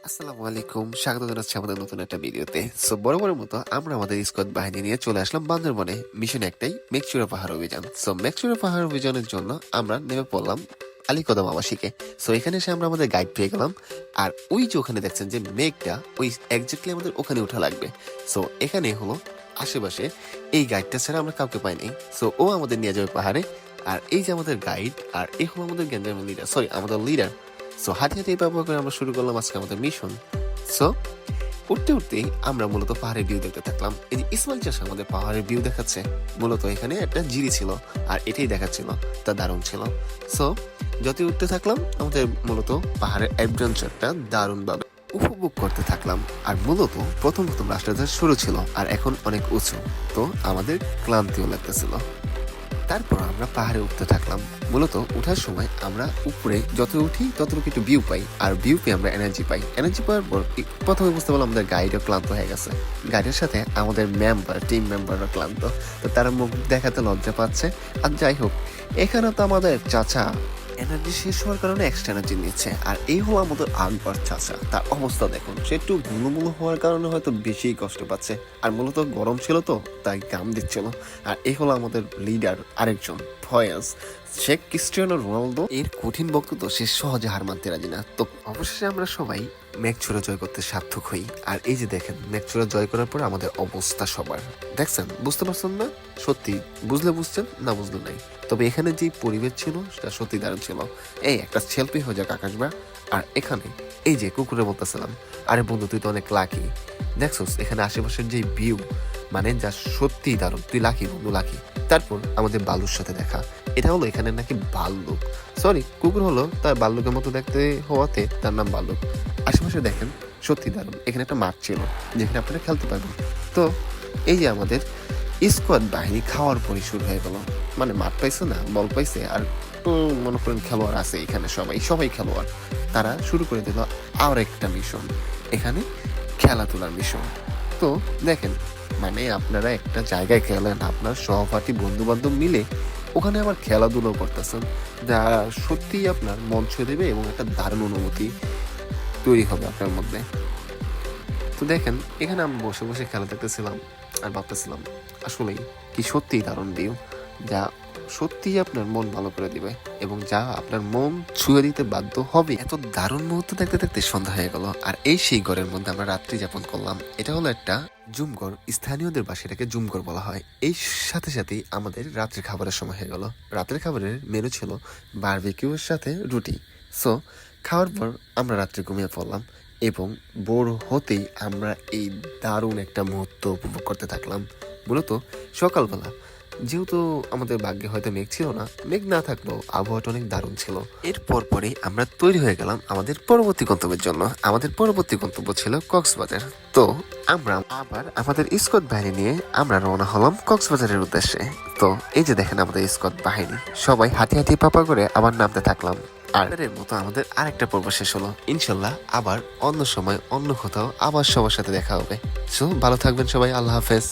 আসসালামু আলাইকুম, স্বাগত জানাচ্ছি আমাদের নতুন একটা ভিডিওতে। সো বরাবরের মতো আমরা আমাদের স্কোয়াড বাহিনী নিয়ে চলে আসলাম বান্দরবনে। মিশন একটাই, মেঘচূড়া পাহাড় অভিযান। সো মেঘচূড়া পাহাড় অভিযানের জন্য আমরা নেমে পড়লাম আলীকদম আবাসিকে। সো এখানে এসে আমরা আমাদের গাইড পেয়ে গেলাম। আর ওই যে ওখানে দেখছেন যে মেঘটা, ওই একজাক্টলি আমাদের ওখানে উঠা লাগবে। সো এখানে হলো আশেপাশে এই গাইডটা ছাড়া আমরা কাউকে পাইনি। সো ও আমাদের নিয়ে যাবে পাহাড়ে। আর এই যে আমাদের গাইড, আর এই হলো আমাদের গ্যাঞ্জাম লিডার, সরি আমাদের লিডার। সো হাঁটি হাঁটি ব্যবহার করে আমরা শুরু করলাম আজকে আমাদের মিশন। সো উঠতে উঠতেই আমরা মূলত পাহাড়ের ভিউ দেখতে থাকলাম। এই যে ইসমাইল চাষা আমাদের পাহাড়ের ভিউ দেখাচ্ছে। মূলত এখানে একটা জিরি ছিল আর এটাই দেখাচ্ছিল, তা দারুণ ছিল। সো যতই উঠতে থাকলাম আমাদের মূলত পাহাড়ের অ্যাডভেঞ্চারটা দারুণভাবে উপভোগ করতে থাকলাম। আর মূলত প্রথম প্রথম রাস্তাটা শুরু ছিল আর এখন অনেক উঁচু, তো আমাদের ক্লান্তিও লাগতেছিল। তারপর আমরা পাহাড়ে উঠতে থাকলাম। মূলত উঠার সময় আমরা উপরে যত উঠি ততটুকু একটু ভিউ পাই, আর ভিউ পেয়ে আমরা এনার্জি পাই। এনার্জি পাওয়ার পর প্রথমে বুঝতে পারলাম আমাদের গাইডও ক্লান্ত হয়ে গেছে। গাইডের সাথে আমাদের টিম মেম্বারও ক্লান্ত, তো তারা মুখ দেখাতে লজ্জা পাচ্ছে। আর যাই হোক, এখানে তো আমাদের চাচা এনার্জি শেষ হওয়ার কারণে এক্সট্রা এনার্জি নিচ্ছে। আর এই হলো আমাদের আকবর চাচা, তার অবস্থা দেখুন, সে একটু গুলো হওয়ার কারণে হয়তো বেশি কষ্ট পাচ্ছে। আর মূলত গরম ছিল তো তাই ঘাম দিচ্ছিল। আর এই হলো আমাদের লিডার আরেকজন ফয়াজ, সে ক্রিস্টিয়ানো রোনালদো এর কঠিন বক্তব্য সে সহজে হার মানতে রাজি না। তো অবশেষে আমরা সবাই মেঘচূড়া জয় করতে সার্থক হই। আর এই যে দেখেন, মেঘচূড়া জয় করার পর আমাদের অবস্থা সবার দেখছেন, বুঝতে পারছেন না? সত্যি বুঝলে বুঝছেন, না বুঝলে নাই। তবে এখানে যে পরিবেশ ছিল সেটা সত্যি দারুণ ছিল। এই একটা সেলফি হয়ে যাক আকাশ বা। আর এখানে এই যে কুকুরে বলতেছিলাম, আরে বন্ধু তুই তো অনেক লাকি, দেখছোস এখানে আশেপাশের যে ভিউ, মানে যা সত্যি দারুণ, তুই লাকি বন্ধু, লাকি। তারপর আমাদের বালুর সাথে দেখা। এটা হলো এখানে নাকি ভাল্লুক, সরি কুকুর হলো তার ভাল্লুকের মতো দেখতে হওয়াতে তার নাম ভাল্লুক। আশেপাশে দেখেন সত্যি দারুণ। এখানে একটা মাঠ ছিল যেখানে আপনারা খেলতে পারবেন। তো এই যে আমাদের স্কোয়াড বাহিনী খাওয়ার পরই শুরু হয়ে গেল। মানে মাঠ পাইছে না, বল পাইছে, আর মনে করেন খেলোয়াড় আছে এখানে, সবাই সবাই খেলোয়াড়। তারা শুরু করে দিল আর একটা মিশন, এখানে খেলাধুলার মিশন। তো দেখেন, মানে আপনারা একটা জায়গায় খেলেন আপনার সহপাঠী বন্ধু বান্ধব মিলে, ওখানে আবার খেলাধুলো করতেছেন, যা সত্যিই আপনার মন ছুঁয়ে দেবে এবং একটা দারুণ অনুভূতি তৈরি হবে আপনার মধ্যে। তো দেখেন, এখানে আমি বসে বসে খেলা দেখতেছিলাম আর ভাবতেছিলাম আসলেই কি সত্যিই দারুণ ভিউ, যা সত্যিই আপনার মন ভালো করে দিবে এবং যা আপনার মন ছুঁয়ে দিতে বাধ্য হবে। এত দারুণ মুহূর্ত দেখতে দেখতে সন্ধ্যা হয়ে গেল। আর এই সেই ঘরের মধ্যে আমরা রাত্রি যাপন করলাম। এটা হলো একটা জুমঘর, স্থানীয়দের বাসায় এটাকে জুমঘর বলা হয়। এই সাথে সাথেই আমাদের রাত্রের খাবারের সময় হয়ে গেল। রাতের খাবারের মেনু ছিল বারবিকিউর সাথে রুটি। সো খাওয়ার পর আমরা রাত্রে ঘুমিয়ে পড়লাম এবং ভোর হতেই আমরা এই দারুণ একটা মুহূর্ত উপভোগ করতে থাকলাম। মূলত সকালবেলা, যেহেতু আমাদের ভাগ্যে হয়তো মেঘ ছিল না, মেঘ না থাকলেও আবহাওয়াটা অনেক দারুণ ছিল। এরপর পরেই আমরা তৈরি হয়ে গেলাম আমাদের পরবর্তী গন্তব্যের জন্য। আমাদের পরবর্তী গন্তব্য ছিল কক্সবাজার। তো আমরা আবার আমাদের স্কোয়াড বাহিনী নিয়ে আমরা রওনা হলাম কক্সবাজারের উদ্দেশ্যে। তো এই যে দেখেন আমাদের স্কোয়াড বাহিনী সবাই হাঁটি হাঁটি পাপা করে আবার নামতে থাকলাম। আর এর মতো আমাদের আরেকটা পর্ব শেষ হলো। ইনশাল্লাহ আবার অন্য সময় অন্য কোথাও আবার সবার সাথে দেখা হবে। সো ভালো থাকবেন সবাই, আল্লাহ হাফেজ।